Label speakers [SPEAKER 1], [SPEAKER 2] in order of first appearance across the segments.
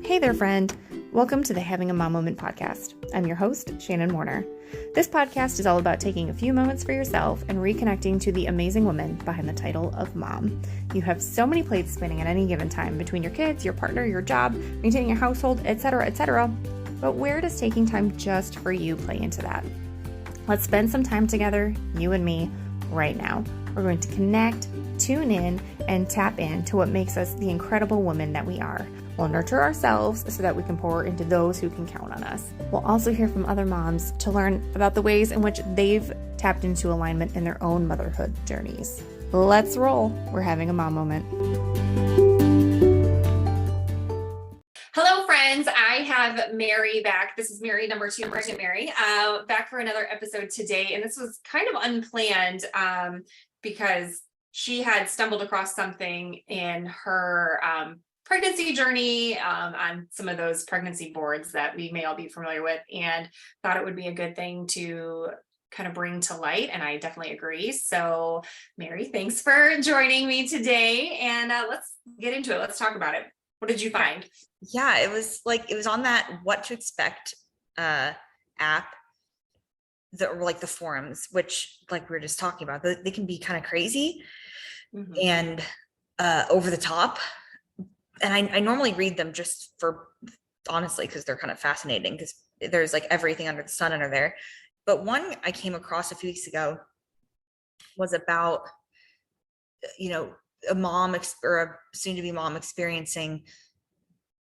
[SPEAKER 1] Hey there, friend. Welcome to the Having a Mom Moment podcast. I'm your host, Shannon Warner. This podcast is all about taking a few moments for yourself and reconnecting to the amazing woman behind the title of mom. You have so many plates spinning at any given time between your kids, your partner, your job, maintaining your household, etc., etc. But where does taking time just for you play into that? Let's spend some time together, you and me, right now. We're going to connect, tune in, and tap into what makes us the incredible woman that we are. We'll nurture ourselves so that we can pour into those who can count on us. We'll also hear from other moms to learn about the ways in which they've tapped into alignment in their own motherhood journeys. Let's roll. We're having a mom moment. Hello, friends. I have Mary back. This is Mary number 2, Pregnant Mary, back for another episode today. And this was kind of unplanned because she had stumbled across something in her pregnancy journey on some of those pregnancy boards that we may all be familiar with, and thought it would be a good thing to kind of bring to light. And I definitely agree. So Mary, thanks for joining me today. And let's get into it. Let's talk about it. What did you find?
[SPEAKER 2] Yeah, it was on that What to Expect app, the forums, which like we were just talking about, they can be kind of crazy and over the top. And I normally read them just for, honestly, because they're kind of fascinating, because there's like everything under the sun under there. But one I came across a few weeks ago was about, a mom or a soon-to-be mom experiencing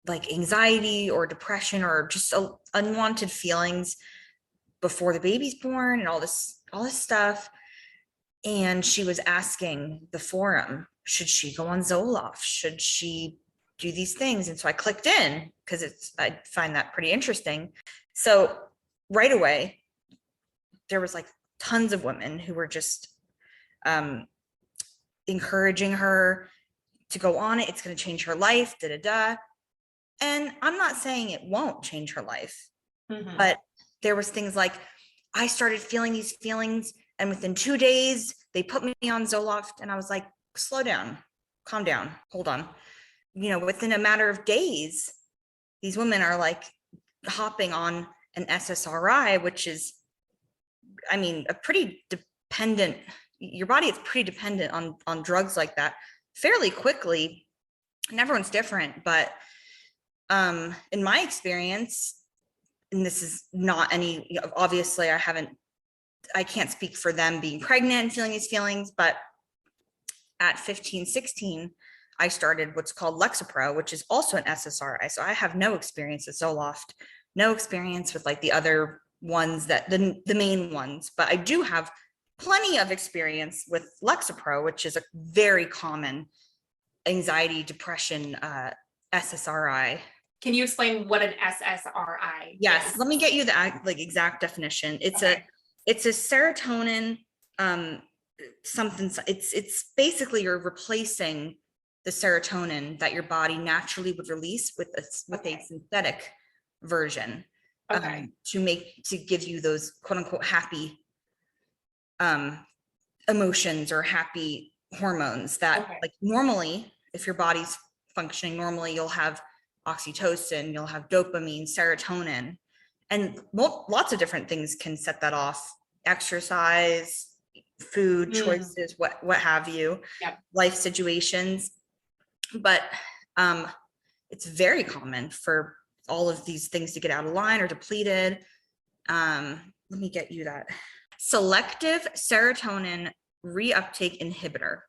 [SPEAKER 2] like anxiety or depression or just unwanted feelings before the baby's born and all this stuff. And she was asking the forum, should she go on Zoloft? Should she do these things? And so I clicked in because I find that pretty interesting. So right away, there was like tons of women who were just encouraging her to go on it. It's going to change her life, And I'm not saying it won't change her life, but there was things like, I started feeling these feelings, and within 2 days, they put me on Zoloft, and I was like, slow down, calm down, hold on. Within a matter of days, these women are like hopping on an SSRI, which is, a pretty dependent, your body is pretty dependent on drugs like that fairly quickly. And everyone's different, but in my experience, and this is not any, obviously I can't speak for them being pregnant and feeling these feelings, but at 15, 16, I started what's called Lexapro, which is also an SSRI. So I have no experience with Zoloft, no experience with like the other ones, that the main ones, but I do have plenty of experience with Lexapro, which is a very common anxiety, depression, SSRI.
[SPEAKER 1] Can you explain what an SSRI
[SPEAKER 2] Yes,
[SPEAKER 1] is?
[SPEAKER 2] let me get you the exact definition. It's a serotonin something. It's basically you're replacing the serotonin that your body naturally would release with a synthetic version to give you those quote unquote happy emotions or happy hormones that like normally, if your body's functioning normally, you'll have oxytocin, you'll have dopamine, serotonin, and lots of different things can set that off. Exercise, food choices, what have you, life situations. But it's very common for all of these things to get out of line or depleted. Let me get you that. Selective serotonin reuptake inhibitor.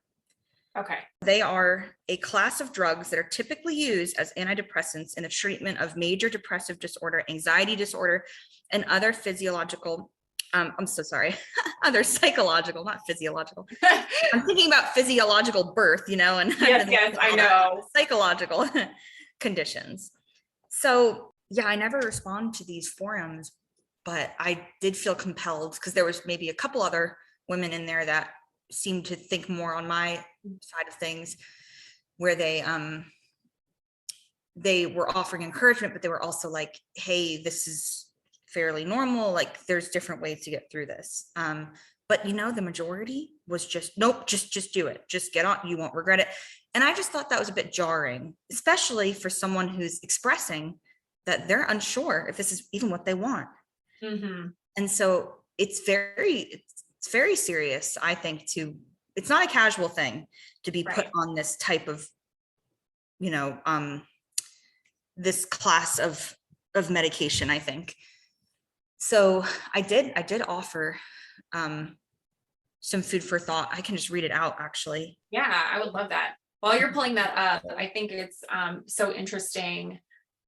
[SPEAKER 1] Okay.
[SPEAKER 2] They are a class of drugs that are typically used as antidepressants in the treatment of major depressive disorder, anxiety disorder, and other physiological, I'm so sorry, other psychological, not physiological. I'm thinking about physiological birth, and
[SPEAKER 1] yes, I know.
[SPEAKER 2] Psychological conditions. So yeah, I never respond to these forums, but I did feel compelled because there was maybe a couple other women in there that seemed to think more on my side of things, where they were offering encouragement, but they were also like, hey, this is fairly normal. Like there's different ways to get through this. But the majority was just, nope, just do it. Just get on. You won't regret it. And I just thought that was a bit jarring, especially for someone who's expressing that they're unsure if this is even what they want.
[SPEAKER 1] Mm-hmm.
[SPEAKER 2] And so it's very serious, I think, it's not a casual thing to be put on this type of, this class of medication, I think. So I did offer some food for thought. I can just read it out, actually.
[SPEAKER 1] Yeah, I would love that. While you're pulling that up, I think it's so interesting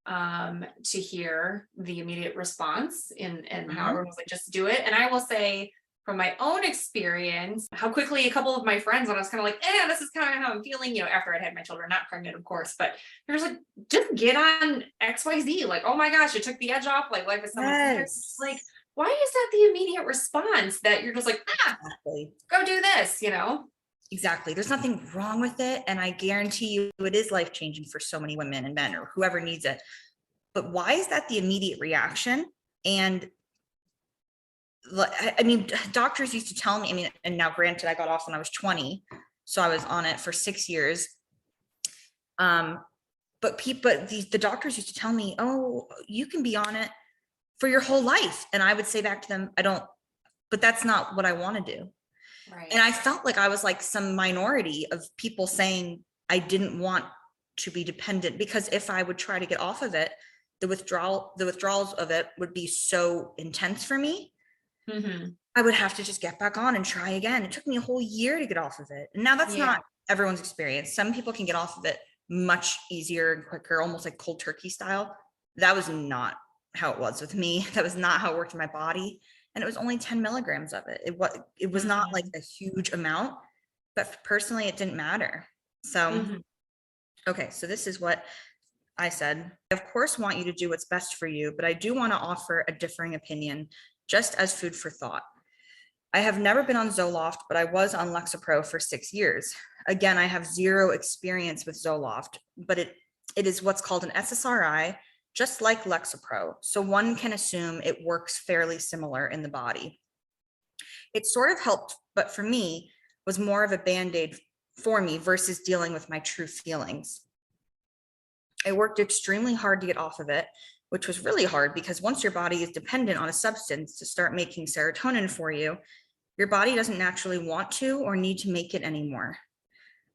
[SPEAKER 1] to hear the immediate response and how everyone was like, just do it. And I will say from my own experience, how quickly a couple of my friends, when I was kind of like, this is kind of how I'm feeling, after I'd had my children, not pregnant, of course, but there's like, just get on XYZ. Like, oh my gosh, it took the edge off. Like life is so much like, why is that the immediate response that you're just like, exactly. Go do this,
[SPEAKER 2] Exactly. There's nothing wrong with it. And I guarantee you it is life-changing for so many women and men or whoever needs it. But why is that the immediate reaction? And I mean, doctors used to tell me, and now granted, I got off when I was 20, so I was on it for 6 years. But the doctors used to tell me, oh, you can be on it for your whole life. And I would say back to them, but that's not what I want to do.
[SPEAKER 1] Right.
[SPEAKER 2] And I felt like I was like some minority of people saying I didn't want to be dependent, because if I would try to get off of it, the withdrawals of it would be so intense for me.
[SPEAKER 1] Mm-hmm.
[SPEAKER 2] I would have to just get back on and try again. It took me a whole year to get off of it. And now that's not everyone's experience. Some people can get off of it much easier and quicker, almost like cold turkey style. That was not how it was with me. That was not how it worked in my body. And it was only 10 milligrams of it. It was not like a huge amount, but personally, it didn't matter. So, okay. So this is what I said. I, of course, want you to do what's best for you, but I do want to offer a differing opinion, just as food for thought. I have never been on Zoloft, but I was on Lexapro for 6 years. Again, I have zero experience with Zoloft, but it is what's called an SSRI, just like Lexapro. So one can assume it works fairly similar in the body. It sort of helped, but for me, was more of a Band-Aid for me versus dealing with my true feelings. I worked extremely hard to get off of it, which was really hard because once your body is dependent on a substance to start making serotonin for you, your body doesn't naturally want to or need to make it anymore.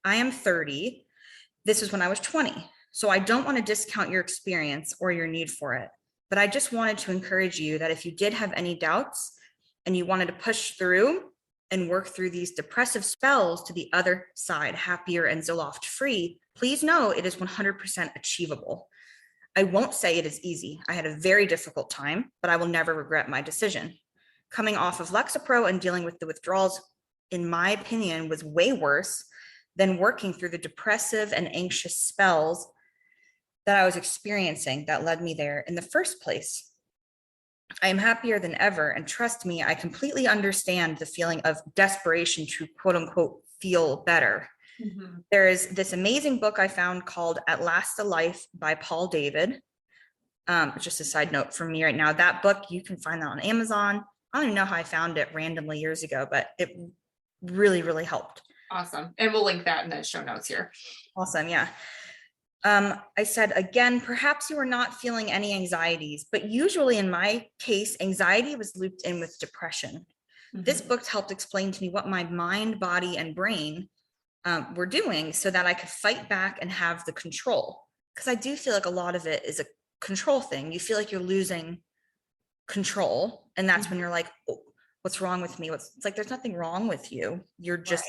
[SPEAKER 2] I am 30. This was when I was 20. So I don't want to discount your experience or your need for it, but I just wanted to encourage you that if you did have any doubts and you wanted to push through and work through these depressive spells to the other side, happier and Zoloft free, please know it is 100% achievable. I won't say it is easy. I had a very difficult time, but I will never regret my decision. Coming off of Lexapro and dealing with the withdrawals, in my opinion, was way worse than working through the depressive and anxious spells that I was experiencing that led me there in the first place. I am happier than ever, and trust me, I completely understand the feeling of desperation to quote unquote feel better. There is this amazing book I found called At Last a Life by Paul David. Just a side note from me right now, that book, you can find that on Amazon. I don't even know how I found it randomly years ago, but it really, really helped.
[SPEAKER 1] Awesome. And we'll link that in the show notes here.
[SPEAKER 2] Awesome. Yeah. I said, again, perhaps you are not feeling any anxieties, but usually in my case, anxiety was looped in with depression. This book helped explain to me what my mind, body, and brain were doing so that I could fight back and have the control. Because I do feel like a lot of it is a control thing. You feel like you're losing control. And that's when you're like, oh, what's wrong with me? It's like, there's nothing wrong with you. You're just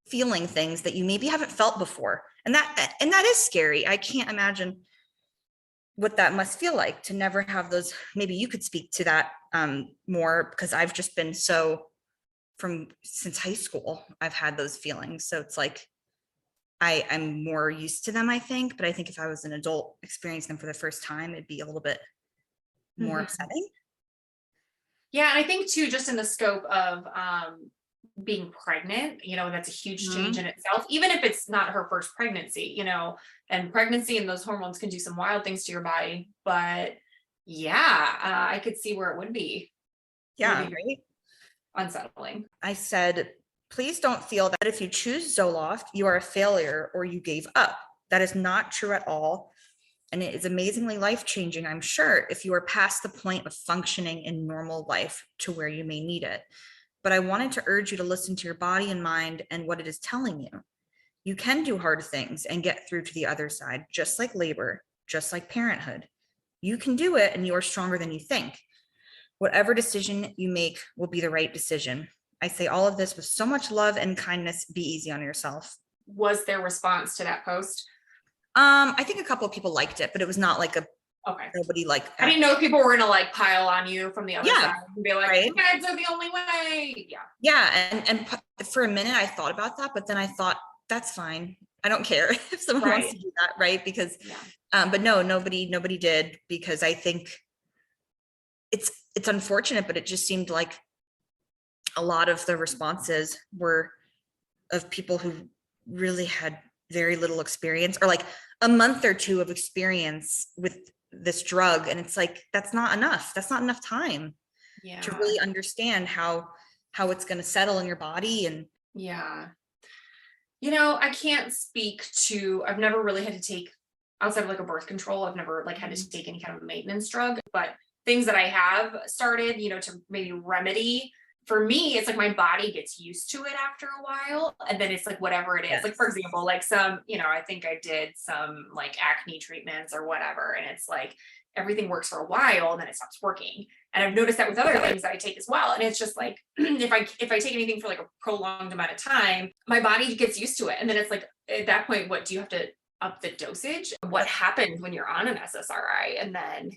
[SPEAKER 2] feeling things that you maybe haven't felt before. And that is scary. I can't imagine what that must feel like to never have those. Maybe you could speak to that more, because I've just been since high school, I've had those feelings. So it's like, I'm more used to them, I think. But I think if I was an adult experiencing them for the first time, it'd be a little bit more upsetting.
[SPEAKER 1] Yeah. And I think too, just in the scope of being pregnant, that's a huge change in itself, even if it's not her first pregnancy, and pregnancy and those hormones can do some wild things to your body. But I could see where it would be.
[SPEAKER 2] Yeah. Right.
[SPEAKER 1] unsettling.
[SPEAKER 2] I said, please don't feel that if you choose Zoloft, you are a failure or you gave up. That is not true at all. And it is amazingly life-changing, I'm sure, if you are past the point of functioning in normal life to where you may need it. But I wanted to urge you to listen to your body and mind and what it is telling you. You can do hard things and get through to the other side, just like labor, just like parenthood. You can do it, and you are stronger than you think. Whatever decision you make will be the right decision. I say all of this with so much love and kindness. Be easy on yourself.
[SPEAKER 1] Was there response to that post?
[SPEAKER 2] I think a couple of people liked it, but it was not like nobody like.
[SPEAKER 1] I didn't know if people were gonna like pile on you from the other side and be like,
[SPEAKER 2] right?
[SPEAKER 1] Kids are the only way.
[SPEAKER 2] And for a minute I thought about that, but then I thought, that's fine. I don't care if someone wants to do that, right? Because but no, nobody did, because I think it's unfortunate, but it just seemed like a lot of the responses were of people who really had very little experience, or like a month or two of experience with this drug. And it's like, that's not enough. That's not enough time to really understand how it's going to settle in your body. And
[SPEAKER 1] I can't speak to, I've never really had to take, outside of like a birth control, I've never like had to take any kind of maintenance drug, but things that I have started, to maybe remedy. For me, it's like my body gets used to it after a while, and then it's like whatever it is. Yes. Like, for example, like some, I think I did some like acne treatments or whatever, and it's like everything works for a while and then it stops working. And I've noticed that with other things that I take as well. And it's just like if I take anything for like a prolonged amount of time, my body gets used to it. And then it's like, at that point, what do you have to up the dosage? What happens when you're on an SSRI? And then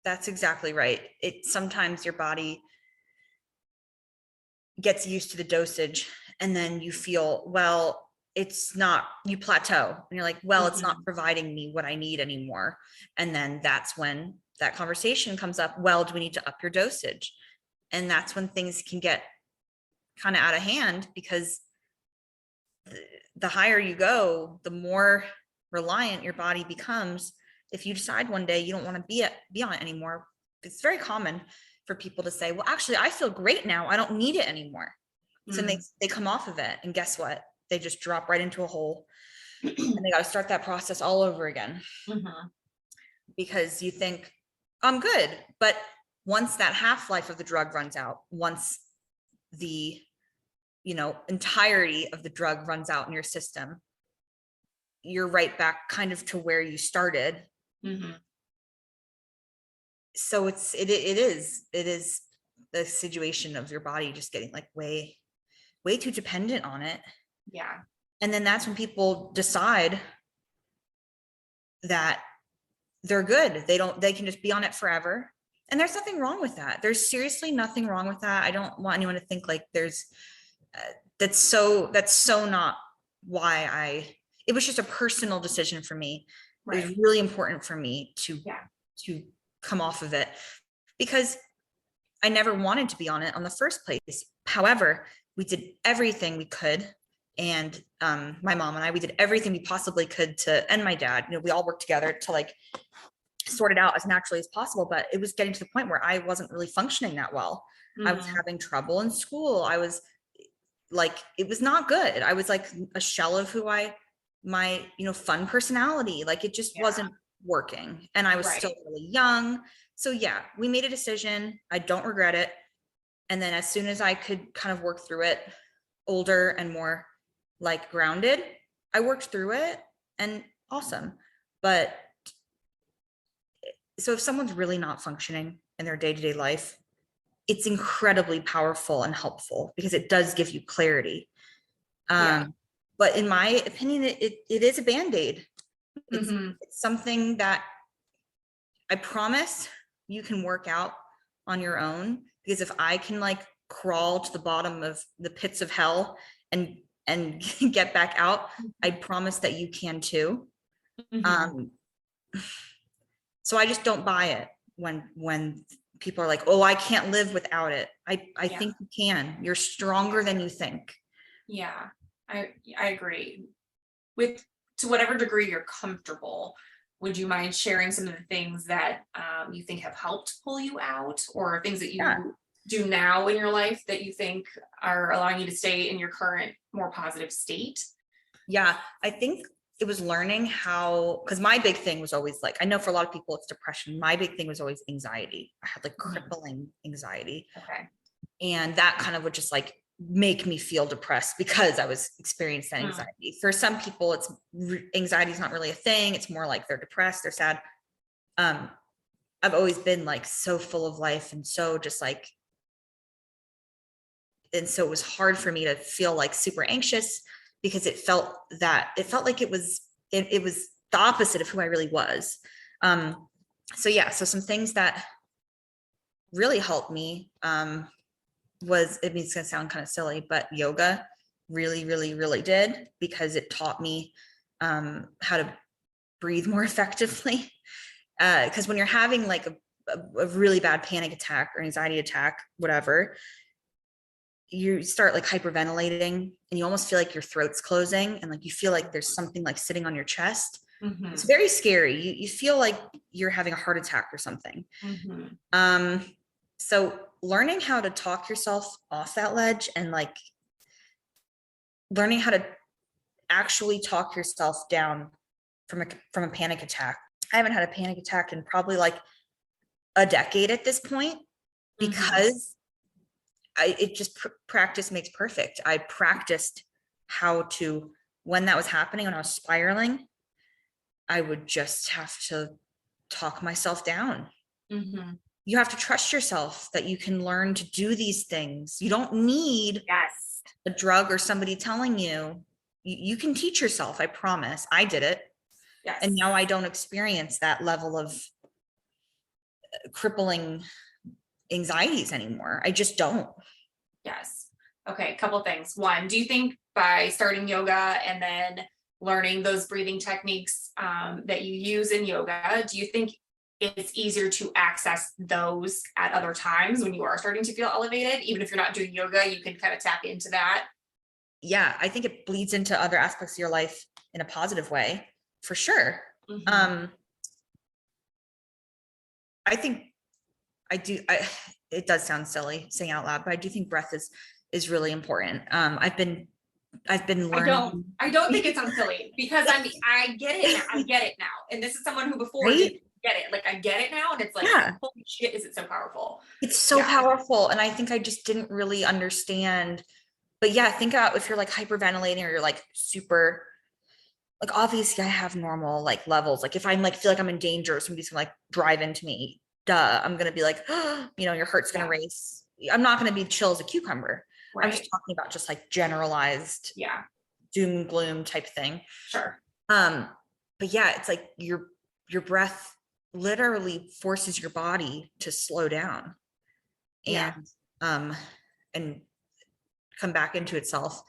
[SPEAKER 2] that's exactly right. Sometimes your body gets used to the dosage, and then you feel, well, it's not, you plateau and you're like, well, it's not providing me what I need anymore. And then that's when that conversation comes up. Well, do we need to up your dosage? And that's when things can get kind of out of hand, because the higher you go, the more reliant your body becomes. If you decide one day you don't want to be on it anymore, it's very common for people to say, well, actually, I feel great now. I don't need it anymore. So then they come off of it, and guess what? They just drop right into a hole, and they got to start that process all over again. Because you think, I'm good. But once that half-life of the drug runs out, once the, entirety of the drug runs out in your system, you're right back kind of to where you started. So it is the situation of your body just getting like way too dependent on it. And then that's when people decide that they're good. They can just be on it forever. And there's nothing wrong with that. There's seriously nothing wrong with that. I don't want anyone to think like there's, that's so not why it was just a personal decision for me. It was really important for me to come off of it, because I never wanted to be on it on the first place. However, we did everything we could. And my mom and I, we did everything we possibly could and my dad, we all worked together to like sort it out as naturally as possible. But it was getting to the point where I wasn't really functioning that well. I was having trouble in school. I was like, it was not good. I was like a shell of who my fun personality, like it just wasn't working. And I was still really young. So we made a decision. I don't regret it. And then as soon as I could kind of work through it, older and more like grounded, I worked through it, and awesome. But so if someone's really not functioning in their day-to-day life, it's incredibly powerful and helpful, because it does give you clarity. But in my opinion, it is a Band-Aid. It's something that I promise you can work out on your own, because if I can like crawl to the bottom of the pits of hell and get back out, I promise that you can too. So I just don't buy it when people are like, oh, I can't live without it. I think you can. You're stronger than you think.
[SPEAKER 1] I agree. To whatever degree you're comfortable, would you mind sharing some of the things that you think have helped pull you out, or things that you do now in your life that you think are allowing you to stay in your current, more positive state?
[SPEAKER 2] Yeah, I think it was learning how, because my big thing was always like, I know for a lot of people it's depression. My big thing was always anxiety. I had like crippling anxiety.
[SPEAKER 1] Okay.
[SPEAKER 2] And that kind of would just like make me feel depressed because I was experiencing that anxiety. For some people, it's anxiety is not really a thing. It's more like they're depressed, they're sad. I've always been like so full of life and so just like, and so it was hard for me to feel like super anxious because it felt like it was the opposite of who I really was. So yeah, so some things that really helped me was, I mean, it's gonna sound kind of silly, but yoga really, really, really did, because it taught me how to breathe more effectively. Because when you're having like a really bad panic attack or anxiety attack, whatever, you start like hyperventilating and you almost feel like your throat's closing and like you feel like there's something like sitting on your chest. It's very scary. You feel like you're having a heart attack or something. So learning how to talk yourself off that ledge and like learning how to actually talk yourself down from a panic attack. I haven't had a panic attack in probably like a decade at this point, because practice makes perfect. I practiced how to, when that was happening, when I was spiraling, I would just have to talk myself down. You have to trust yourself that you can learn to do these things. You don't need a drug or somebody telling you. You can teach yourself. I promise. I did it. And now I don't experience that level of crippling anxieties anymore. I just don't.
[SPEAKER 1] Yes. Okay. A couple of things. One, do you think by starting yoga and then learning those breathing techniques that you use in yoga, do you think it's easier to access those at other times when you are starting to feel elevated? Even if you're not doing yoga, you can kind of tap into that.
[SPEAKER 2] Yeah, I think it bleeds into other aspects of your life in a positive way, for sure. I think it does sound silly saying out loud, but I do think breath is really important. I've been learning.
[SPEAKER 1] I don't think it sounds silly, because I get it now. I get it now. And this is someone who before didn't get it. Like I get it now, and it's like, holy shit, is it so powerful?
[SPEAKER 2] It's so powerful. And I think I just didn't really understand. But yeah, think about if you're like hyperventilating or you're like super, like obviously I have normal like levels. Like if I'm like feel like I'm in danger or somebody's gonna like drive into me, I'm gonna be like, your heart's gonna race. I'm not gonna be chill as a cucumber. I'm just talking about just like generalized doom gloom type thing.
[SPEAKER 1] Sure.
[SPEAKER 2] But yeah, it's like your breath literally forces your body to slow down and come back into itself.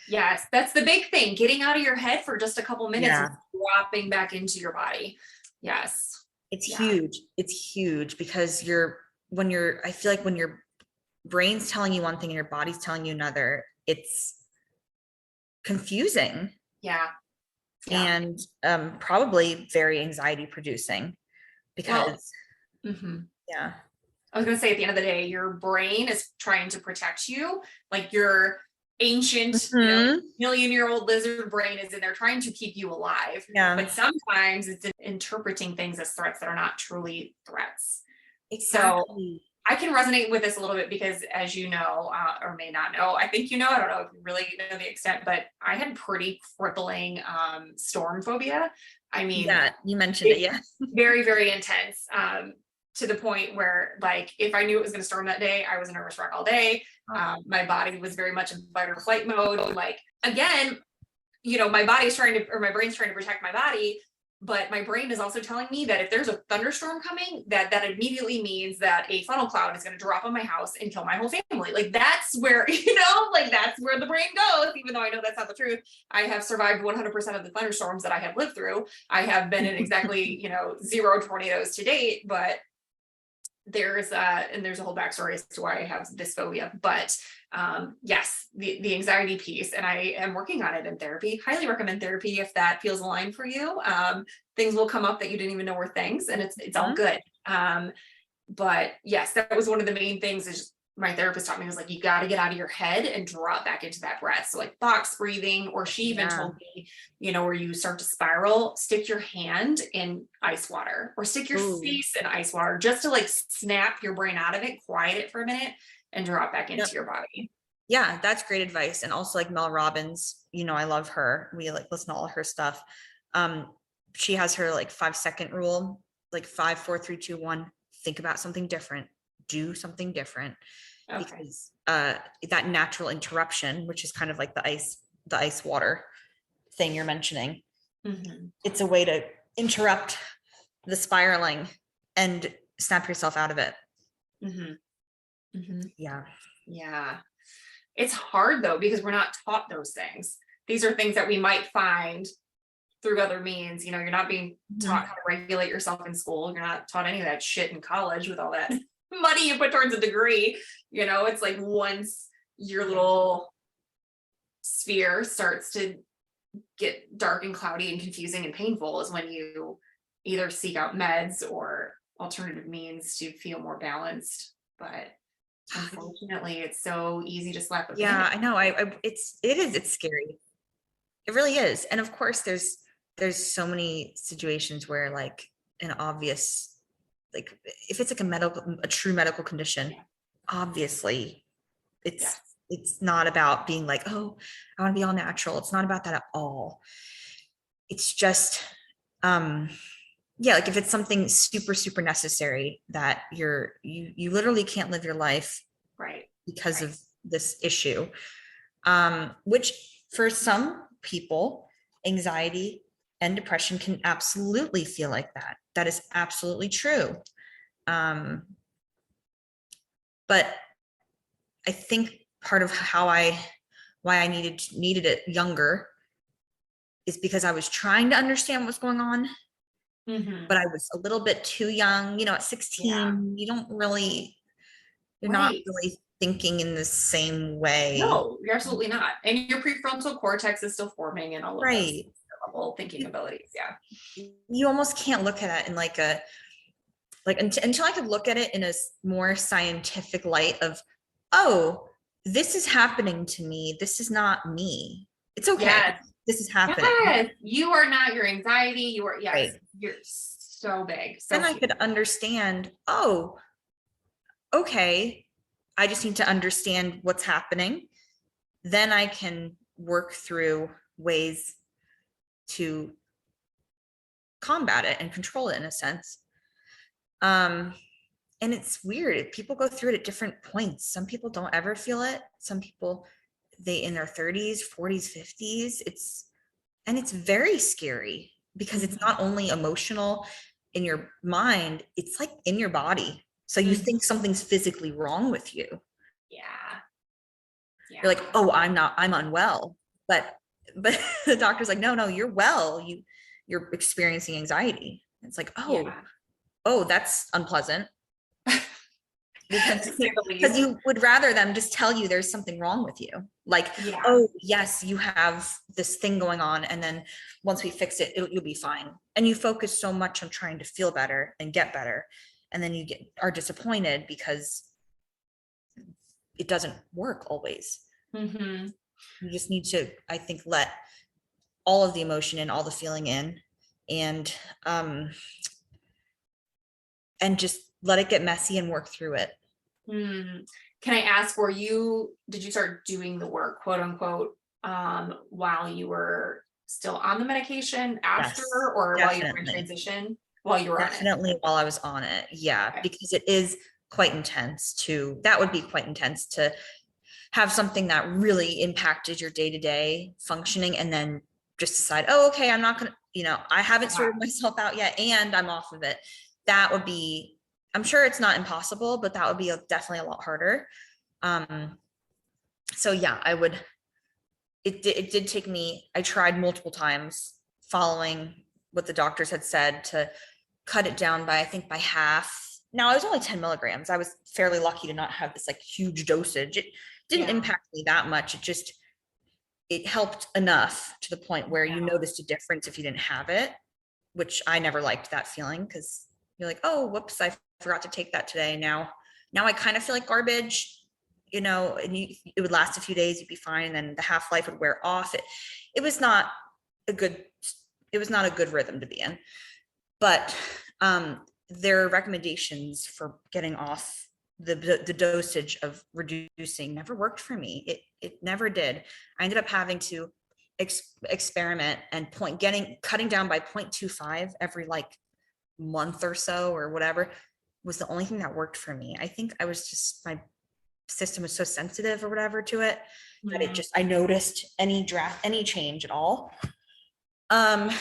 [SPEAKER 1] Yes, that's the big thing. Getting out of your head for just a couple minutes and dropping back into your body. Yes.
[SPEAKER 2] It's huge. It's huge because I feel like when your brain's telling you one thing and your body's telling you another, it's confusing. And probably very anxiety producing because
[SPEAKER 1] I was going to say, at the end of the day, your brain is trying to protect you. Like your ancient, million-year-old lizard brain is in there trying to keep you alive. But sometimes it's interpreting things as threats that are not truly threats. So I can resonate with this a little bit because, as you know, or may not know, I think I don't know if you really know the extent, but I had pretty crippling storm phobia. I mean,
[SPEAKER 2] you mentioned it.
[SPEAKER 1] Very, very intense. To the point where, like, if I knew it was going to storm that day, I was a nervous wreck all day. My body was very much in fight or flight mode. Like, again, my body's my brain's trying to protect my body, but my brain is also telling me that if there's a thunderstorm coming, that immediately means that a funnel cloud is going to drop on my house and kill my whole family. Like, that's where, that's where the brain goes, even though I know that's not the truth. I have survived 100% of the thunderstorms that I have lived through. I have been in exactly, 0 tornadoes to date, but there's a whole backstory as to why I have this phobia, but yes, the anxiety piece, and I am working on it in therapy. Highly recommend therapy if that feels aligned for you. Things will come up that you didn't even know were things, and it's all good. But yes, that was one of the main things, is just my therapist taught me was like, you got to get out of your head and drop back into that breath. So like box breathing, or she even told me, where you start to spiral, stick your hand in ice water or stick your face in ice water just to like snap your brain out of it, quiet it for a minute and drop back into your body.
[SPEAKER 2] Yeah, that's great advice. And also like Mel Robbins, I love her. We like listen to all her stuff. She has her like 5-second rule, like 5, 4, 3, 2, 1. Think about something different. Do something different. Okay. Because that natural interruption, which is kind of like the ice water thing you're mentioning, it's a way to interrupt the spiraling and snap yourself out of it.
[SPEAKER 1] Yeah. It's hard though, because we're not taught those things. These are things that we might find through other means. You're not being taught how to regulate yourself in school. You're not taught any of that shit in college with all that money you put towards a degree. It's like once your little sphere starts to get dark and cloudy and confusing and painful is when you either seek out meds or alternative means to feel more balanced. But unfortunately, it's so easy to slap a band-aid.
[SPEAKER 2] I know. It's scary. It really is. And of course there's so many situations where like an obvious, like if it's like a true medical condition, obviously it's not about being like, oh, I want to be all natural. It's not about that at all. It's just, like if it's something super, super necessary that you literally can't live your life because of this issue, which for some people, anxiety and depression can absolutely feel like that. That is absolutely true. But I think part of why I needed it younger is because I was trying to understand what's going on, but I was a little bit too young. At 16, you're not really thinking in the same way.
[SPEAKER 1] No, you're absolutely not. And your prefrontal cortex is still forming and all of those level thinking abilities. Yeah.
[SPEAKER 2] You almost can't look at it in until I could look at it in a more scientific light of, oh, this is happening to me. This is not me. It's okay. Yes. This is happening.
[SPEAKER 1] Yes. You are not your anxiety. You are, you're so big.
[SPEAKER 2] Then I could understand, oh, okay, I just need to understand what's happening. Then I can work through ways to combat it and control it in a sense. And it's weird. People go through it at different points. Some people don't ever feel it. Some people, they in their 30s, 40s, 50s. It's very scary because it's not only emotional in your mind, it's like in your body. So you think something's physically wrong with you.
[SPEAKER 1] Yeah.
[SPEAKER 2] You're like, oh, I'm unwell. But the doctor's like, no, you're well. You're experiencing anxiety. It's like, oh, that's unpleasant. Because you would rather them just tell you there's something wrong with you. Like, oh, yes, you have this thing going on. And then once we fix it, you'll be fine. And you focus so much on trying to feel better and get better. And then you are disappointed because it doesn't work always. You just need to, I think, let all of the emotion in, all the feeling in, and just let it get messy and work through it.
[SPEAKER 1] Can I ask, did you start doing the work, quote unquote, while you were still on the medication after, or while you were in transition? While you were
[SPEAKER 2] definitely on it? While I was on it. Yeah. Okay. Because it is quite intense that would be quite intense to have something that really impacted your day-to-day functioning and then just decide, oh, okay, I'm not going to, I haven't sorted myself out yet and I'm off of it. That would be, I'm sure it's not impossible, but that would be definitely a lot harder. So yeah, it did take me, I tried multiple times following what the doctors had said to cut it down by half. Now it was only 10 milligrams. I was fairly lucky to not have this like huge dosage. It didn't impact me that much. It helped enough to the point where you noticed a difference if you didn't have it, which I never liked that feeling because you're like, oh, whoops, I forgot to take that today. Now I kind of feel like garbage. and it would last a few days, you'd be fine, and then the half-life would wear off. It was not a good rhythm to be in. But their recommendations for getting off the dosage of reducing never worked for me. It never did. I ended up having to experiment and cutting down by 0.25 every like month or so or whatever was the only thing that worked for me. I think I was just, my system was so sensitive or whatever to it that I noticed any change at all. And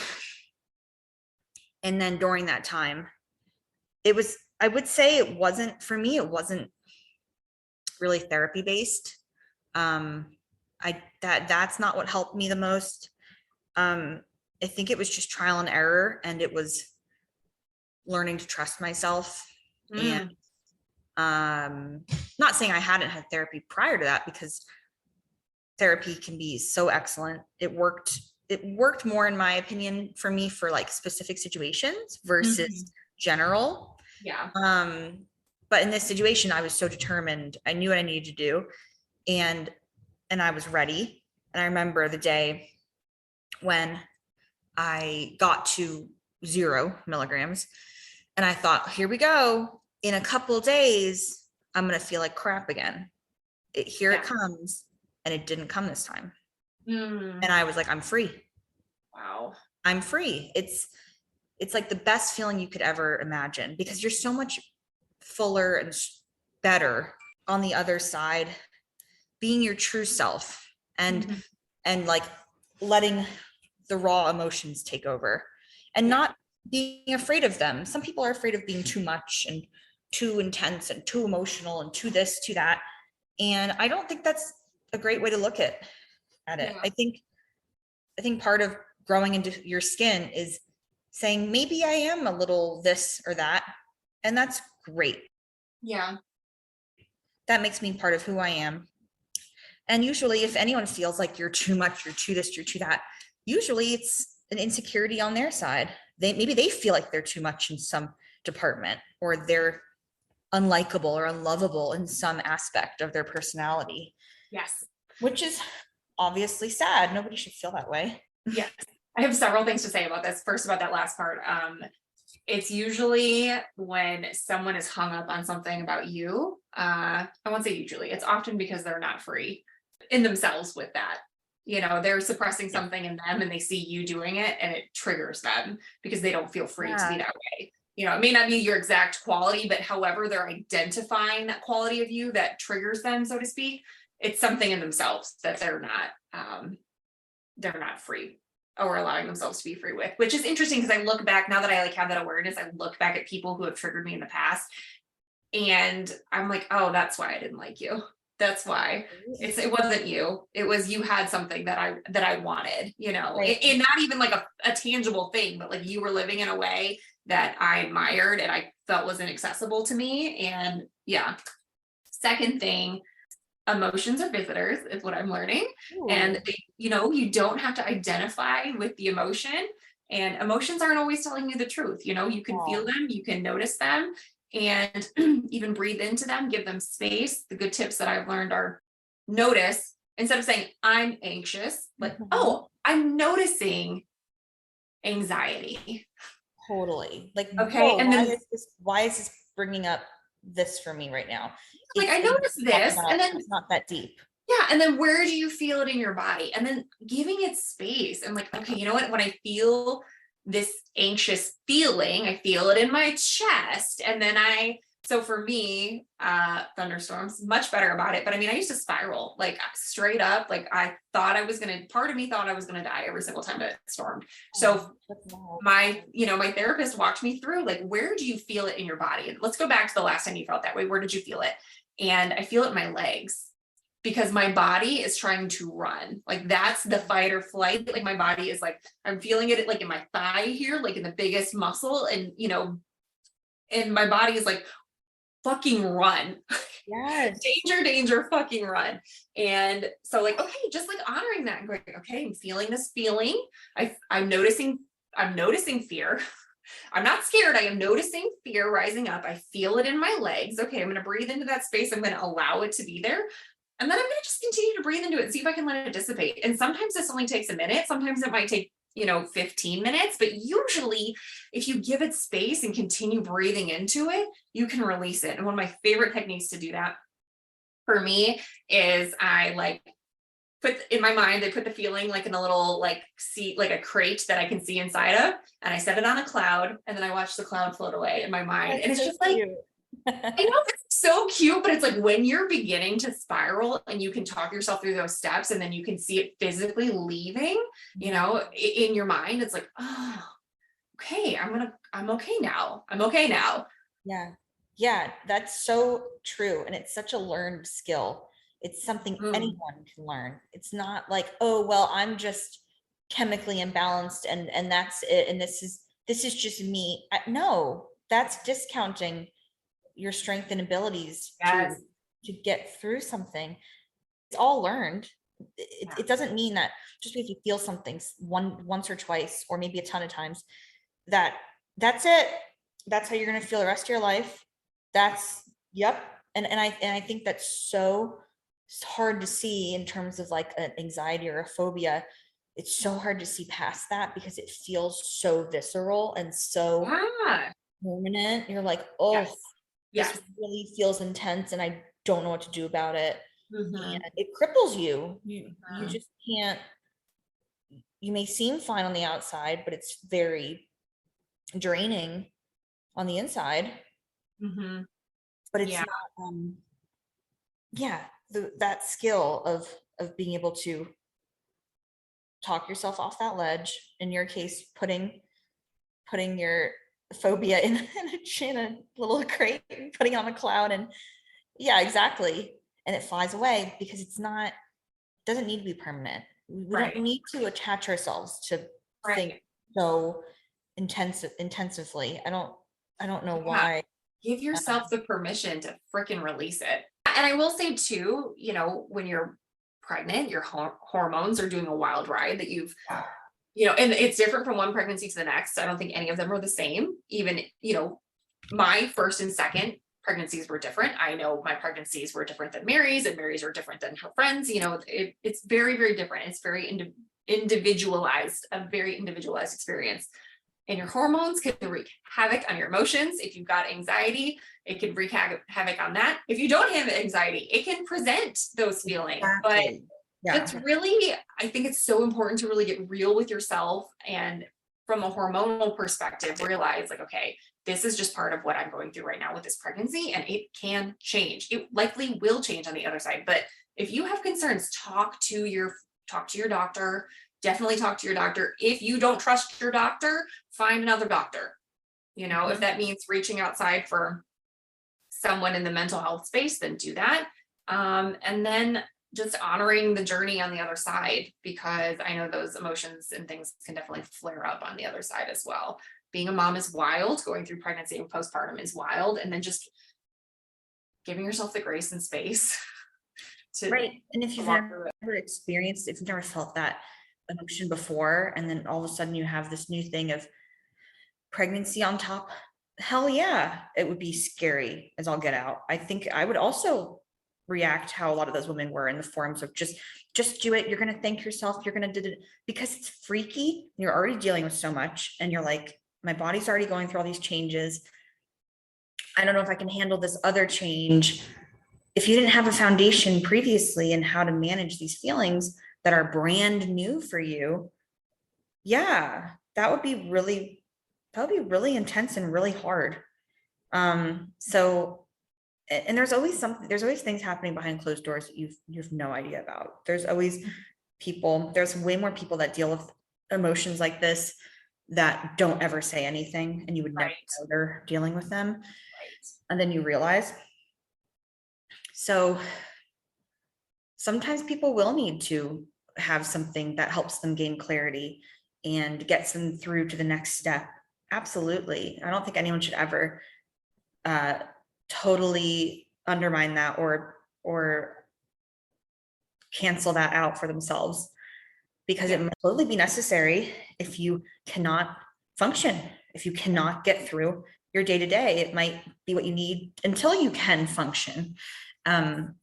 [SPEAKER 2] then during that time, I would say it wasn't really therapy based. That's not what helped me the most. I think it was just trial and error, and it was learning to trust myself. And not saying I hadn't had therapy prior to that, because therapy can be so excellent. It worked more, in my opinion, for me for like specific situations versus general.
[SPEAKER 1] Yeah.
[SPEAKER 2] But in this situation, I was so determined. I knew what I needed to do, and I was ready. And I remember the day when I got to 0 milligrams, and I thought, here we go. In a couple of days, I'm going to feel like crap again. It comes. And it didn't come this time. And I was like, I'm free.
[SPEAKER 1] Wow.
[SPEAKER 2] I'm free. It's like the best feeling you could ever imagine, because you're so much fuller and better on the other side, being your true self and like letting the raw emotions take over and not being afraid of them. Some people are afraid of being too much and too intense and too emotional and too this, too that. And I don't think that's a great way to look at it. I think part of growing into your skin is saying, maybe I am a little this or that, and that's great.
[SPEAKER 1] Yeah.
[SPEAKER 2] That makes me part of who I am. And usually if anyone feels like you're too much, you're too this, you're too that, usually it's an insecurity on their side. Maybe they feel like they're too much in some department, or they're unlikable or unlovable in some aspect of their personality.
[SPEAKER 1] Yes.
[SPEAKER 2] Which is obviously sad. Nobody should feel that way.
[SPEAKER 1] Yes. I have several things to say about this. First, about that last part. It's usually when someone is hung up on something about you. I won't say usually. It's often because they're not free in themselves with that. They're suppressing something in them, and they see you doing it, and it triggers them because they don't feel free to be that way. It may not be your exact quality, but however they're identifying that quality of you that triggers them, so to speak, it's something in themselves that they're not free or allowing themselves to be free with, which is interesting because I look back now that I have that awareness. I look back at people who have triggered me in the past, and I'm like, oh, that's why I didn't like you. That's why it wasn't you. It was, you had something that I wanted, right. And not even like a tangible thing, but like you were living in a way that I admired and I felt was inaccessible to me. And second thing, emotions are visitors is what I'm learning. Ooh. And you don't have to identify with the emotion, and emotions aren't always telling you the truth. You can feel them, you can notice them, and even breathe into them, give them space. The good tips that I've learned are notice, instead of saying I'm anxious, like, oh, I'm noticing anxiety.
[SPEAKER 2] Totally. Like,
[SPEAKER 1] okay. And then
[SPEAKER 2] why is this bringing up this for me right now?
[SPEAKER 1] Like, I noticed this, and then
[SPEAKER 2] it's not that deep.
[SPEAKER 1] Yeah. And then where do you feel it in your body? And then giving it space. And like, okay, you know what? When I feel this anxious feeling, I feel it in my chest. And then so for me, thunderstorms, much better about it. But I mean, I used to spiral like straight up. Like part of me thought I was going to die every single time it stormed. So my therapist walked me through, like, where do you feel it in your body? And let's go back to the last time you felt that way. Where did you feel it? And I feel it in my legs, because my body is trying to run. Like, that's the fight or flight. Like, my body is like, I'm feeling it like in my thigh here, like in the biggest muscle. And, and my body is like, fucking run.
[SPEAKER 2] Yes.
[SPEAKER 1] danger, fucking run. And so like, okay, just like honoring that and going, okay, I'm feeling this feeling. I'm noticing fear.
[SPEAKER 3] I'm not scared. I am noticing fear rising up. I feel it in my legs. Okay, I'm going to breathe into that space. I'm going to allow it to be there. And then I'm going to just continue to breathe into it and see if I can let it dissipate. And sometimes this only takes a minute. Sometimes it might take, 15 minutes, but usually if you give it space and continue breathing into it, you can release it. And one of my favorite techniques to do that for me is I put in my mind, I put the feeling like in a little seat, like a crate that I can see inside of, and I set it on a cloud, and then I watch the cloud float away in my mind. And it's just like, I know it's so cute, but it's like when you're beginning to spiral and you can talk yourself through those steps and then you can see it physically leaving, in your mind, it's like, oh, okay, I'm okay now. I'm okay now.
[SPEAKER 2] Yeah. Yeah. That's so true. And it's such a learned skill. It's something anyone can learn. It's not like, oh, well, I'm just chemically imbalanced and that's it. And this is just me. No, that's discounting your strength and abilities to get through something. It's all learned. It doesn't mean that just because you feel something once or twice, or maybe a ton of times, that's it. That's how you're going to feel the rest of your life. Yep. And I think that's so hard to see in terms of like an anxiety or a phobia. It's so hard to see past that because it feels so visceral and so permanent. You're like, oh, this really feels intense and I don't know what to do about it. And it cripples you. You just can't, you may seem fine on the outside, but it's very draining on the inside. But it's not, that skill of being able to talk yourself off that ledge, in your case, putting your phobia in a little crate, putting on a cloud, and exactly. And it flies away because doesn't need to be permanent. We don't need to attach ourselves to think so intensively. I don't know why.
[SPEAKER 3] Give yourself the permission to freaking release it. And I will say too, when you're pregnant, your hormones are doing a wild ride that and it's different from one pregnancy to the next. I don't think any of them are the same. Even, my first and second pregnancies were different. I know my pregnancies were different than Mary's, and Mary's are different than her friends. It's very, very different. It's very individualized, a very individualized experience. And your hormones can wreak havoc on your emotions. If you've got anxiety, it can wreak havoc on that. If you don't have anxiety, it can present those feelings. Exactly. But it's really, I think it's so important to really get real with yourself. And from a hormonal perspective, realize like, okay, this is just part of what I'm going through right now with this pregnancy, and it can change. It likely will change on the other side. But if you have concerns, talk to your doctor. Definitely talk to your doctor. If you don't trust your doctor, find another doctor. If that means reaching outside for someone in the mental health space, then do that. And then just honoring the journey on the other side, because I know those emotions and things can definitely flare up on the other side as well. Being a mom is wild. Going through pregnancy and postpartum is wild. And then just giving yourself the grace and space to
[SPEAKER 2] And if you've never experienced, if you've never felt that emotion before, and then all of a sudden you have this new thing of pregnancy on top, hell yeah, it would be scary as all get out. I think I would also react how a lot of those women were in the forums of just do it. You're going to thank yourself. You're going to do it because it's freaky. You're already dealing with so much, and you're like, my body's already going through all these changes. I don't know if I can handle this other change. If you didn't have a foundation previously in how to manage these feelings that are brand new for you, that would be really intense and really hard. So, and there's always things happening behind closed doors that you have no idea about. There's always there's way more people that deal with emotions like this that don't ever say anything, and you would never know they're dealing with them. And then you realize. So sometimes people will need to have something that helps them gain clarity and gets them through to the next step. Absolutely. I don't think anyone should ever totally undermine that or cancel that out for themselves, because it might totally be necessary if you cannot function. If you cannot get through your day to day, it might be what you need until you can function. And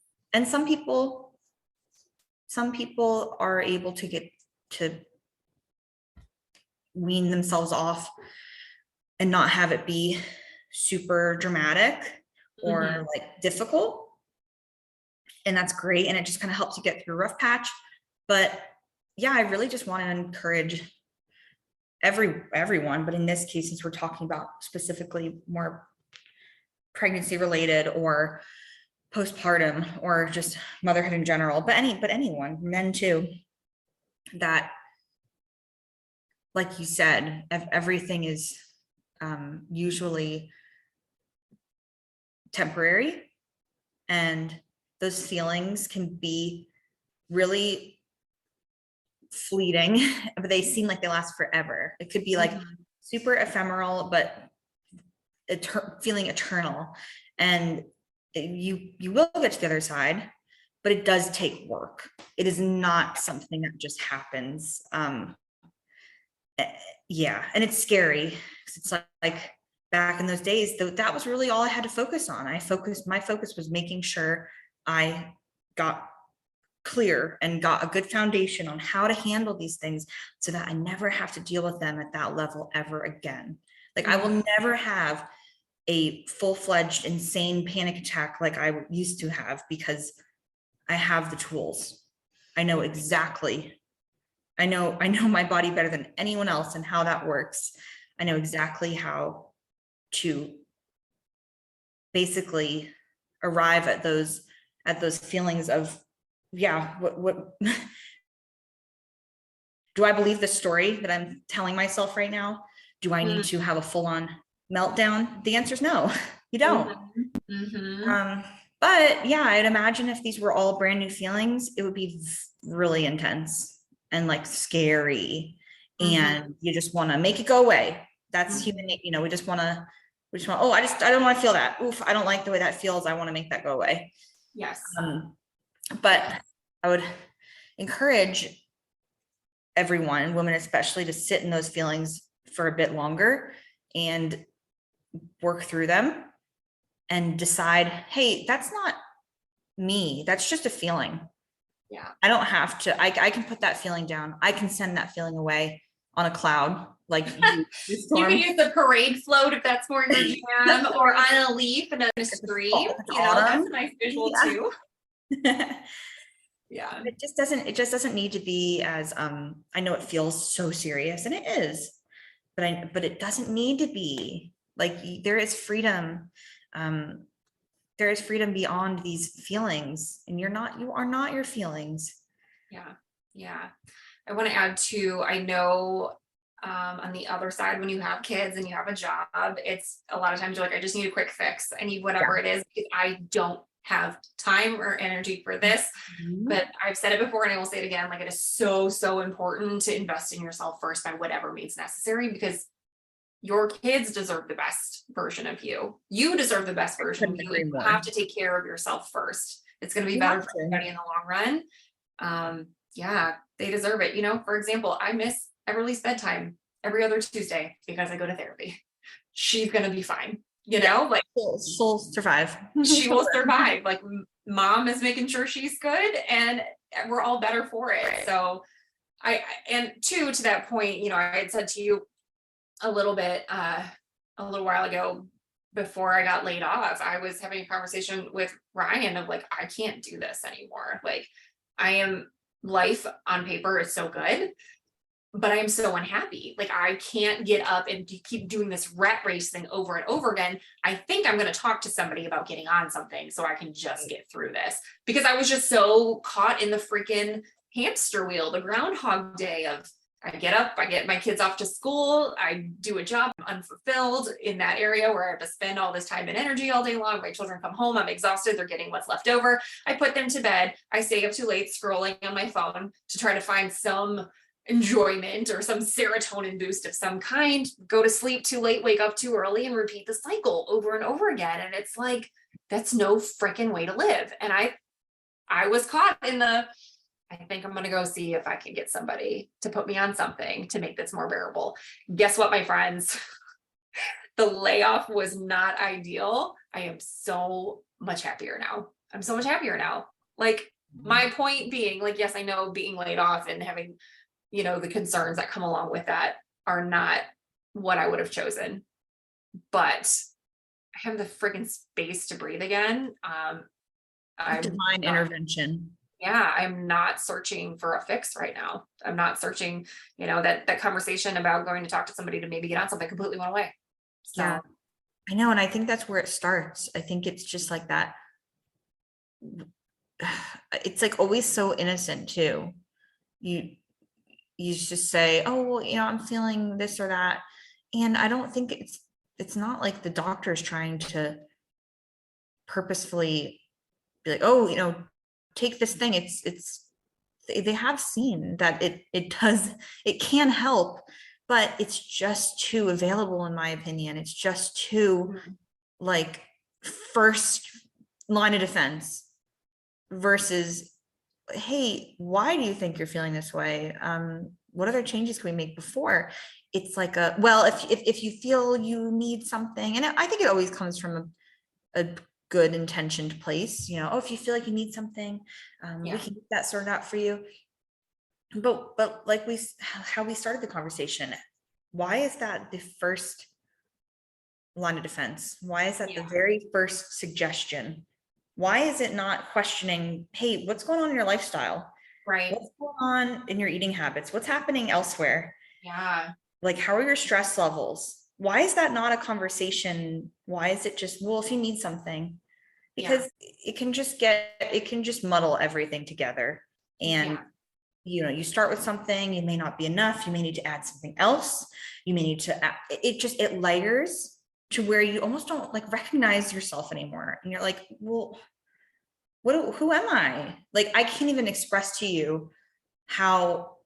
[SPEAKER 2] some people are able to get to wean themselves off and not have it be super dramatic or like difficult. And that's great. And it just kind of helps you get through a rough patch. But yeah, I really just want to encourage everyone, but in this case, since we're talking about specifically more pregnancy related or postpartum or just motherhood in general, but anyone, men too, that, like you said, everything is usually temporary, and those feelings can be really fleeting, but they seem like they last forever. It could be like super ephemeral, but feeling eternal. And you will get to the other side, but it does take work. It is not something that just happens. Yeah, and it's scary because it's like back in those days, that was really all I had to focus on. My focus was making sure I got clear and got a good foundation on how to handle these things so that I never have to deal with them at that level ever again. Like I will never have a full-fledged insane panic attack like I used to have, because I have the tools. I know my body better than anyone else and how that works. I know exactly how to basically arrive at those feelings of, yeah, what do I believe the story that I'm telling myself right now? Do I need to have a full-on meltdown? The answer is no, you don't. But yeah, I'd imagine if these were all brand new feelings, it would be really intense and like scary, and you just want to make it go away. That's human, we just want, oh, I don't want to feel that. Oof, I don't like the way that feels. I want to make that go away.
[SPEAKER 3] Yes.
[SPEAKER 2] But I would encourage everyone, women especially, to sit in those feelings for a bit longer and work through them and decide, hey, that's not me. That's just a feeling.
[SPEAKER 3] Yeah.
[SPEAKER 2] I don't have to, I can put that feeling down. I can send that feeling away on a cloud. Like
[SPEAKER 3] you can use the parade float if that's more your jam, or on a leaf and a stream. That's a nice visual too. Yeah.
[SPEAKER 2] It just doesn't need to be as, I know it feels so serious, and it is, but it doesn't need to be. Like there is freedom. There is freedom beyond these feelings, and you are not your feelings.
[SPEAKER 3] Yeah. Yeah. I want to add too, I know on the other side, when you have kids and you have a job, it's a lot of times you're like, I just need a quick fix. I need whatever it is, because I don't have time or energy for this. But I've said it before and I will say it again, like it is so, so important to invest in yourself first by whatever means necessary, because your kids deserve the best version of you. You deserve the best version of you. You have to take care of yourself first. It's going to be better for everybody in the long run. Yeah, they deserve it. For example, I miss Everly's bedtime every other Tuesday because I go to therapy. She's going to be fine. Like
[SPEAKER 2] she'll survive.
[SPEAKER 3] She will survive. Like mom is making sure she's good, and we're all better for it. So to that point, I had said to you a little while ago, before I got laid off, I was having a conversation with Ryan of like, I can't do this anymore. Like life on paper is so good, but I am so unhappy. Like I can't get up and keep doing this rat race thing over and over again. I think I'm going to talk to somebody about getting on something so I can just get through this, because I was just so caught in the freaking hamster wheel, the Groundhog Day of, I get up, I get my kids off to school, I do a job, I'm unfulfilled in that area where I have to spend all this time and energy all day long. My children come home, I'm exhausted, they're getting what's left over. I put them to bed. I stay up too late scrolling on my phone to try to find some enjoyment or some serotonin boost of some kind, go to sleep too late, wake up too early, and repeat the cycle over and over again. And it's like, that's no freaking way to live. And I was caught in the I think I'm going to go see if I can get somebody to put me on something to make this more bearable. Guess what, my friends? The layoff was not ideal. I am so much happier now. I'm so much happier now. Like, my point being, like, yes, I know being laid off and having, you know, the concerns that come along with that are not what I would have chosen, but I have the freaking space to breathe again. I'm
[SPEAKER 2] Divine intervention.
[SPEAKER 3] Yeah, I'm not searching for a fix right now. I'm not searching, you know, that conversation about going to talk to somebody to maybe get on something completely went away. So
[SPEAKER 2] Yeah, I know. And I think that's where it starts. I think it's just like that. It's like always so innocent too. You just say, oh, well, you know, I'm feeling this or that. And I don't think it's not like the doctor is trying to purposefully be like, oh, you know, take this thing. They have seen that it can help, but it's just too available, in my opinion. It's just too like first line of defense versus, hey, why do you think you're feeling this way? What other changes can we make before? It's like well, if you feel you need something, and I think it always comes from a good intentioned place, you know, oh, if you feel like you need something, we can get that sorted out for you. But like how we started the conversation, why is that the first line of defense? Why is that the very first suggestion? Why is it not questioning, hey, what's going on in your lifestyle?
[SPEAKER 3] right.
[SPEAKER 2] What's going on in your eating habits? What's happening elsewhere?
[SPEAKER 3] Yeah.
[SPEAKER 2] Like, how are your stress levels? Why is that not a conversation? Why is it just, well, if you need something? Because it can just muddle everything together. And you know, you start with something, it may not be enough. You may need to add something else. You may need to add, it layers to where you almost don't like recognize yourself anymore. And you're like, well, who am I? Like, I can't even express to you how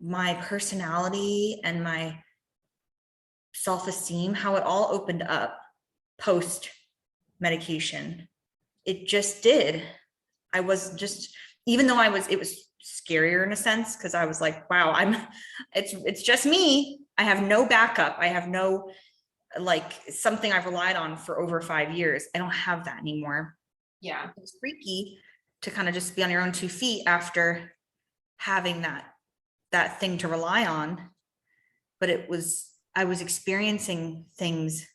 [SPEAKER 2] my personality and my self-esteem, how it all opened up post medication. It just did. I was just, even though it was scarier in a sense, because I was like, wow, it's just me. I have no backup. I have no, like, something I've relied on for over 5 years. I don't have that anymore.
[SPEAKER 3] Yeah.
[SPEAKER 2] It was freaky to kind of just be on your own 2 feet after having that thing to rely on. But I was experiencing things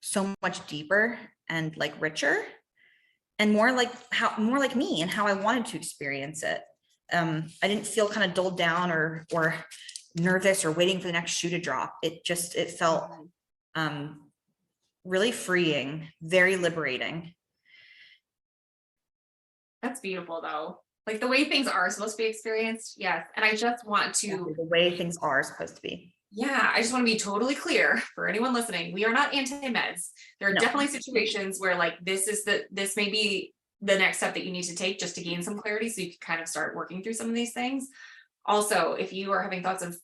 [SPEAKER 2] so much deeper and like richer and more like me and how I wanted to experience it. I didn't feel kind of dulled down or nervous or waiting for the next shoe to drop. It felt really freeing, very liberating.
[SPEAKER 3] That's beautiful though. Like the way things are supposed to be experienced. Yes. And I just want to,
[SPEAKER 2] The way things are supposed to be.
[SPEAKER 3] yeah, I just want to be totally clear for anyone listening. We are not anti-meds. There are definitely situations where like this may be the next step that you need to take just to gain some clarity so you can kind of start working through some of these things. Also, if you are having thoughts of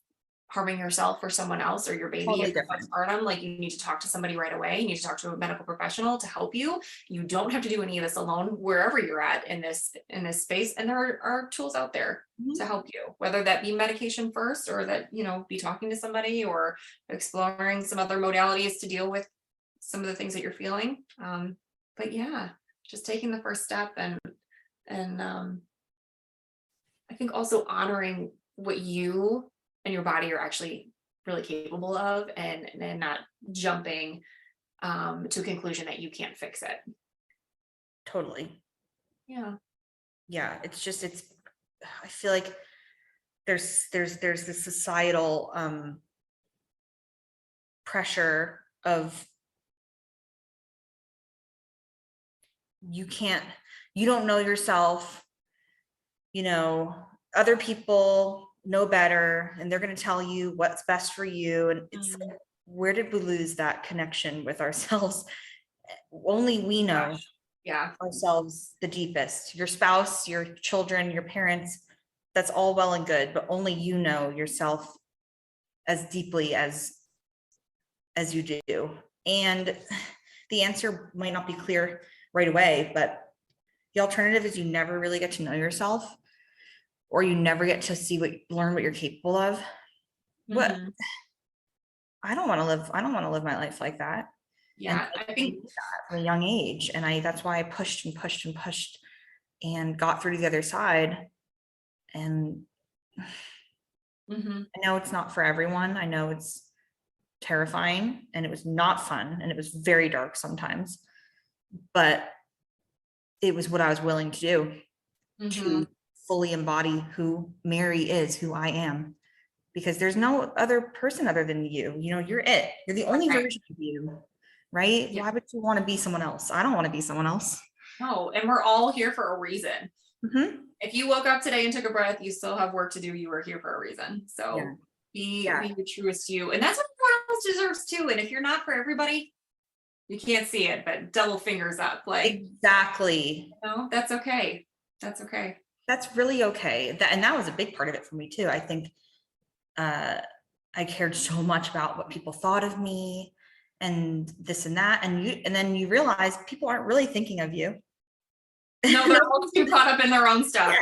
[SPEAKER 3] harming yourself or someone else or your baby
[SPEAKER 2] Totally
[SPEAKER 3] postpartum, like you need to talk to somebody right away. You need to talk to a medical professional to help you. You don't have to do any of this alone wherever you're at in this space. And there are tools out there to help you, whether that be medication first or that, you know, be talking to somebody or exploring some other modalities to deal with some of the things that you're feeling. But yeah, just taking the first step and I think also honoring what you and your body are actually really capable of and not jumping to a conclusion that you can't fix it.
[SPEAKER 2] Totally.
[SPEAKER 3] Yeah.
[SPEAKER 2] It's just, I feel like there's this societal pressure of you don't know yourself, you know, other people know better and they're going to tell you what's best for you. And it's like, where did we lose that connection with ourselves? Only we know ourselves the deepest. Your spouse, your children, your parents, that's all well and good, but only you know yourself as deeply as you do. And the answer might not be clear right away, but the alternative is you never really get to know yourself. or you never get to learn what you're capable of. What I don't want to live my life like that.
[SPEAKER 3] Yeah,
[SPEAKER 2] And
[SPEAKER 3] I think
[SPEAKER 2] that from a young age. And that's why I pushed and pushed and pushed and got through to the other side. And I know it's not for everyone. I know it's terrifying and it was not fun and it was very dark sometimes, but it was what I was willing to do to fully embody who Mary is, who I am, because there's no other person other than you. You know, you're it. You're the only version of you, right? Yeah. Why would you want to be someone else? I don't want to be someone else.
[SPEAKER 3] No, and we're all here for a reason. If you woke up today and took a breath, you still have work to do. You were here for a reason. So be the truest you. And that's what everyone else deserves too. And if you're not for everybody, you can't see it, but double fingers up. Like,
[SPEAKER 2] exactly.
[SPEAKER 3] No, that's okay. That's okay.
[SPEAKER 2] That's really okay. That was a big part of it for me too. I think I cared so much about what people thought of me and this and that. And then you realize people aren't really thinking of you.
[SPEAKER 3] No, they're all too caught up in their own stuff.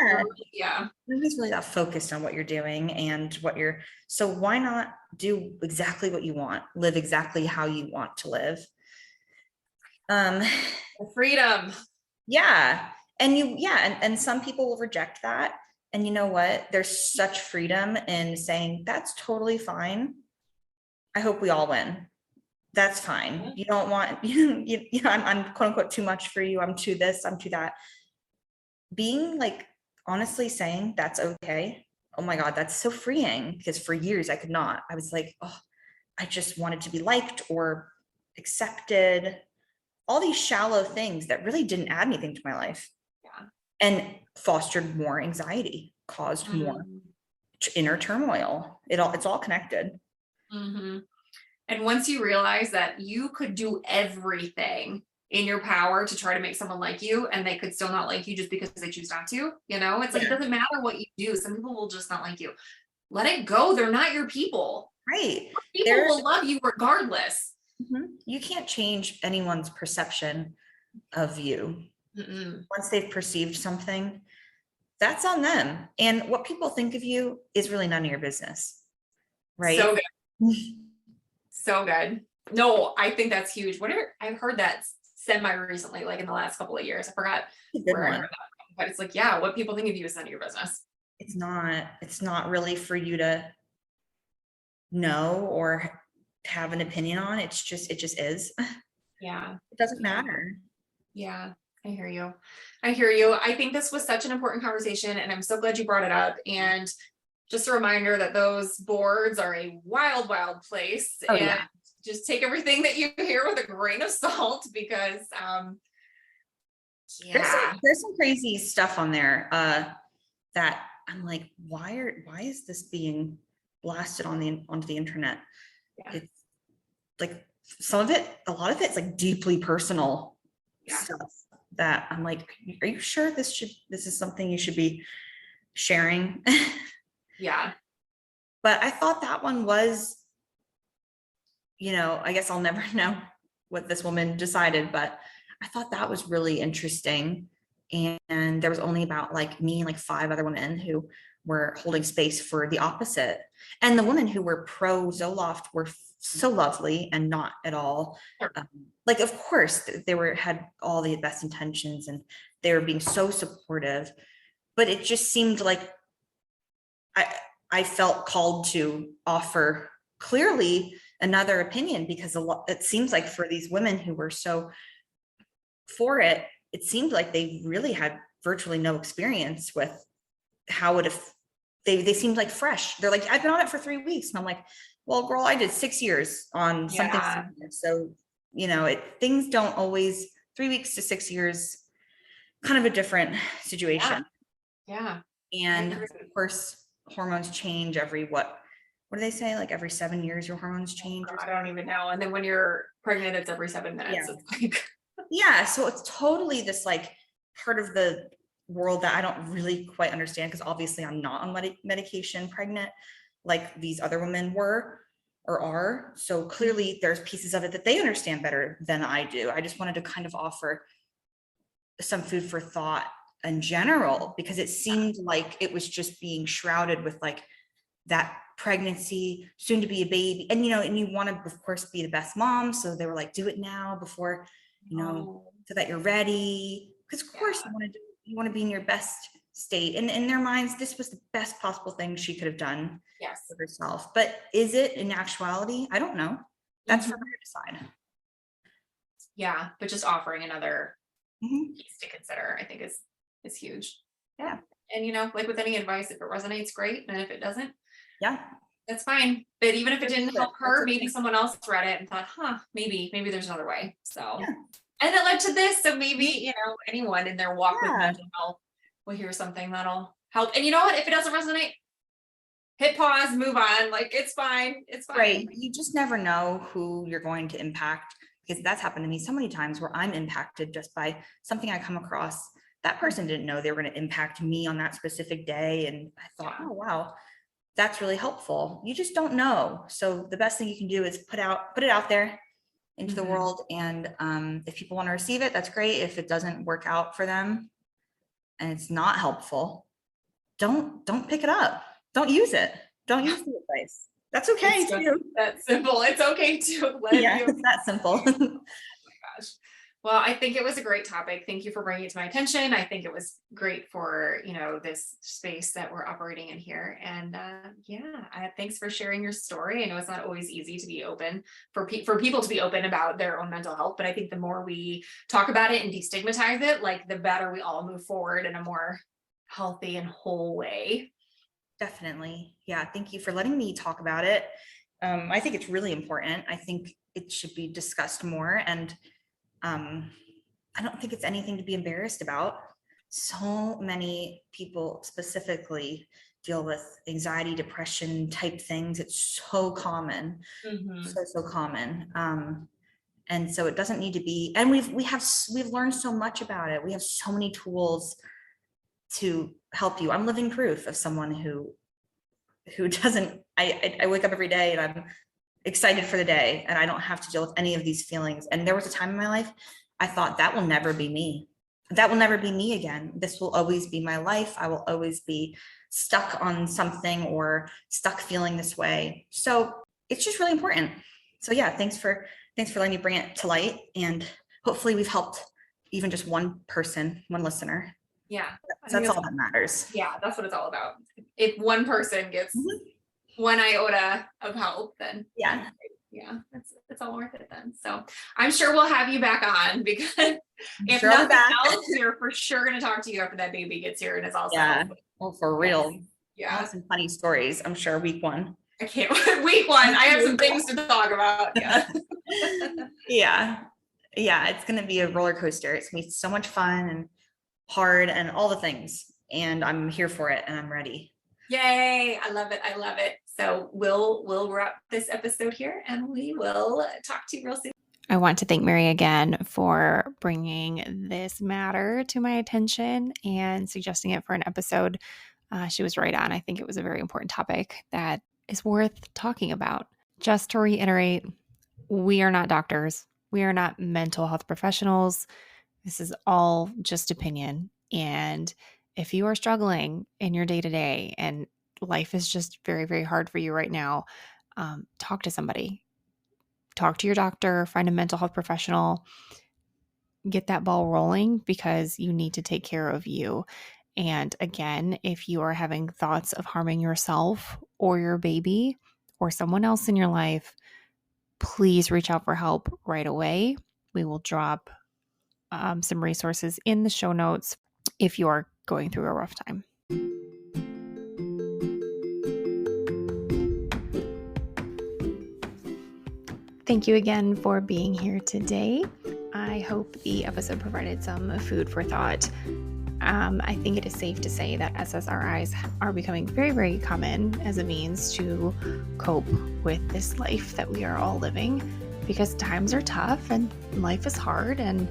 [SPEAKER 3] Yeah.
[SPEAKER 2] Nobody's really that focused on what you're doing and so why not do exactly what you want, live exactly how you want to live?
[SPEAKER 3] Freedom.
[SPEAKER 2] Yeah. And some people will reject that. And you know what? There's such freedom in saying that's totally fine. I hope we all win. That's fine. You don't want, I'm quote unquote too much for you. I'm too this, I'm too that. Being like, honestly saying that's okay. Oh my God, that's so freeing, because for years I could not. I was like, oh, I just wanted to be liked or accepted. All these shallow things that really didn't add anything to my life.
[SPEAKER 3] Yeah.
[SPEAKER 2] And fostered more anxiety, caused more inner turmoil. It's all connected.
[SPEAKER 3] And once you realize that you could do everything in your power to try to make someone like you, and they could still not like you just because they choose not to, it's like, it doesn't matter what you do. Some people will just not like you. Let it go. They're not your people.
[SPEAKER 2] Right.
[SPEAKER 3] People will love you regardless.
[SPEAKER 2] You can't change anyone's perception of you. Once they've perceived something, that's on them. And what people think of you is really none of your business. Right.
[SPEAKER 3] So good. So good. No, I think that's huge. I've heard that semi recently, like in the last couple of years. I forgot where I heard that from, but it's like, yeah, what people think of you is none of your business.
[SPEAKER 2] It's not really for you to know or have an opinion on. It just is.
[SPEAKER 3] Yeah.
[SPEAKER 2] It doesn't matter.
[SPEAKER 3] Yeah. I hear you. I think this was such an important conversation, and I'm so glad you brought it up. And just a reminder that those boards are a wild, wild place. Just take everything that you hear with a grain of salt, because
[SPEAKER 2] there's some crazy stuff on there that I'm like, why is this being blasted onto the internet? It's like a lot of it's like deeply personal stuff that I'm like, are you sure this is something you should be sharing?
[SPEAKER 3] Yeah.
[SPEAKER 2] But I thought that one was, I guess I'll never know what this woman decided, but I thought that was really interesting. And there was only about like me and like 5 other women who were holding space for the opposite. And the women who were pro Zoloft were so lovely and not at all. Like, of course, they had all the best intentions and they were being so supportive, but it just seemed like I felt called to offer clearly another opinion, because it seems like for these women who were so for it, it seemed like they really had virtually no experience with how they seemed like fresh. They're like, I've been on it for 3 weeks. And I'm like, well, girl, I did 6 years on something similar. So, things don't always 3 weeks to 6 years, kind of a different situation.
[SPEAKER 3] Yeah.
[SPEAKER 2] And of course, hormones change every, what do they say? Like every 7 years, your hormones change.
[SPEAKER 3] I don't even know. And then when you're pregnant, it's every 7 minutes.
[SPEAKER 2] Yeah.
[SPEAKER 3] It's like,
[SPEAKER 2] so it's totally this like part of the world that I don't really quite understand, because obviously I'm not on medication pregnant like these other women were or are. So clearly there's pieces of it that they understand better than I do. I just wanted to kind of offer some food for thought in general, because it seemed like it was just being shrouded with like that pregnancy, soon to be a baby. And, and you want to, of course, be the best mom. So they were like, do it now before, so that you're ready. Because of course you want to be in your best state. And in their minds, this was the best possible thing she could have done for herself. But is it in actuality? I don't know. That's for her to decide.
[SPEAKER 3] Yeah. But just offering another piece to consider, I think is huge.
[SPEAKER 2] Yeah.
[SPEAKER 3] And like with any advice, if it resonates, great. And if it doesn't, that's fine. But even if it didn't help her, maybe someone else read it and thought, maybe there's another way. So, and it led to this. So maybe, anyone in their walk with mental health will hear something that'll help. And you know what? If it doesn't resonate, hit pause, move on. Like, it's fine. It's fine.
[SPEAKER 2] Right. You just never know who you're going to impact, because that's happened to me so many times where I'm impacted just by something I come across. That person didn't know they were going to impact me on that specific day. And I thought, oh, wow, that's really helpful. You just don't know. So the best thing you can do is put it out there into the world. And if people want to receive it, that's great. If it doesn't work out for them and it's not helpful, don't pick it up. Don't use it. Don't use the advice. That's okay too.
[SPEAKER 3] That's simple. It's okay too.
[SPEAKER 2] It's that simple.
[SPEAKER 3] Oh my gosh. Well, I think it was a great topic. Thank you for bringing it to my attention. I think it was great for, this space that we're operating in here. And thanks for sharing your story. I know it's not always easy to be open for people to be open about their own mental health, but I think the more we talk about it and destigmatize it, like the better we all move forward in a more healthy and whole way.
[SPEAKER 2] Definitely. Yeah. Thank you for letting me talk about it. I think it's really important. I think it should be discussed more. And I don't think it's anything to be embarrassed about. So many people specifically deal with anxiety, depression type things. It's so common, so common. And so it doesn't need to be, and we've learned so much about it. We have so many tools to help you. I'm living proof of someone who doesn't, I wake up every day and I'm excited for the day and I don't have to deal with any of these feelings. And there was a time in my life I thought, that will never be me. That will never be me again. This will always be my life. I will always be stuck on something or stuck feeling this way. So it's just really important. So yeah, thanks for letting me bring it to light. And hopefully we've helped even just one person, one listener.
[SPEAKER 3] Yeah.
[SPEAKER 2] That's all that matters.
[SPEAKER 3] Yeah. That's what it's all about. If one person gets one iota of help, then it's all worth it then. So I'm sure we'll have you back on, because if nothing else, we're for sure going to talk to you after that baby gets here and it's all settled.
[SPEAKER 2] Well, for real. Yeah. I have some funny stories, I'm sure. Week one.
[SPEAKER 3] I can't. Week one. I have some things to talk about.
[SPEAKER 2] Yeah. It's going to be a roller coaster. It's going to be so much fun and hard and all the things. And I'm here for it and I'm ready.
[SPEAKER 3] Yay. I love it. So we'll wrap this episode here and we will talk to you real soon.
[SPEAKER 1] I want to thank Mary again for bringing this matter to my attention and suggesting it for an episode. She was right on. I think it was a very important topic that is worth talking about. Just to reiterate, we are not doctors. We are not mental health professionals. This is all just opinion. And if you are struggling in your day-to-day and life is just very, very hard for you right now, talk to somebody. Talk to your doctor, find a mental health professional, get that ball rolling, because you need to take care of you. And again, if you are having thoughts of harming yourself or your baby or someone else in your life, please reach out for help right away. We will drop some resources in the show notes if you are going through a rough time. Thank you again for being here today. I hope the episode provided some food for thought. I think it is safe to say that SSRIs are becoming very, very common as a means to cope with this life that we are all living, because times are tough and life is hard, and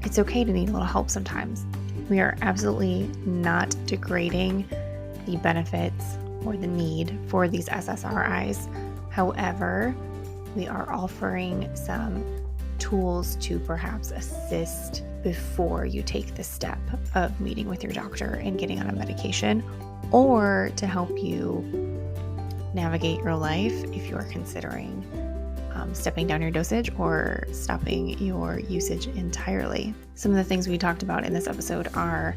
[SPEAKER 1] it's okay to need a little help sometimes. We are absolutely not degrading the benefits or the need for these SSRIs. However, we are offering some tools to perhaps assist before you take the step of meeting with your doctor and getting on a medication, or to help you navigate your life if you're considering stepping down your dosage or stopping your usage entirely. Some of the things we talked about in this episode are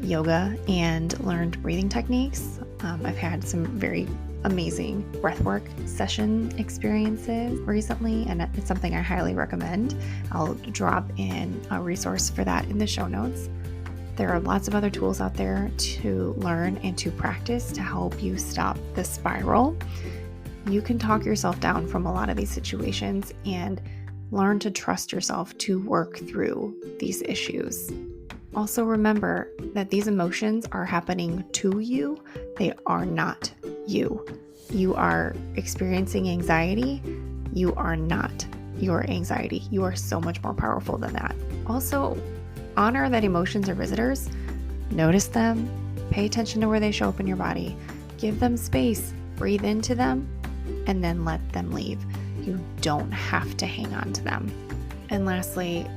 [SPEAKER 1] yoga and learned breathing techniques. I've had some very amazing breathwork session experiences recently, and it's something I highly recommend. I'll drop in a resource for that in the show notes. There are lots of other tools out there to learn and to practice to help you stop the spiral. You can talk yourself down from a lot of these situations and learn to trust yourself to work through these issues. Also remember that these emotions are happening to you. They are not you. You are experiencing anxiety. You are not your anxiety. You are so much more powerful than that. Also, honor that emotions are visitors. Notice them. Pay attention to where they show up in your body. Give them space. Breathe into them and then let them leave. You don't have to hang on to them. And lastly,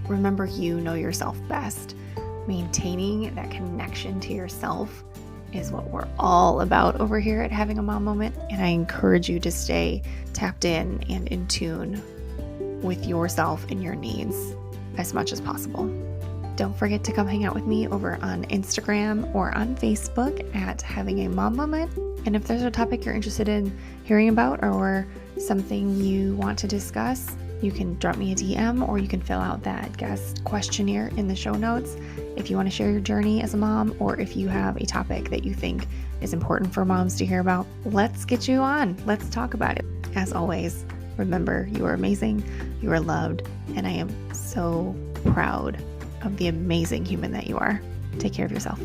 [SPEAKER 1] remember you know yourself best. Maintaining that connection to yourself is what we're all about over here at Having a Mom Moment, and I encourage you to stay tapped in and in tune with yourself and your needs as much as possible. Don't forget to come hang out with me over on Instagram or on Facebook at Having a Mom Moment. And if there's a topic you're interested in hearing about or something you want to discuss, you can drop me a DM or you can fill out that guest questionnaire in the show notes if you want to share your journey as a mom, or if you have a topic that you think is important for moms to hear about. Let's get you on. Let's talk about it. As always, remember you are amazing, you are loved, and I am so proud of the amazing human that you are. Take care of yourself.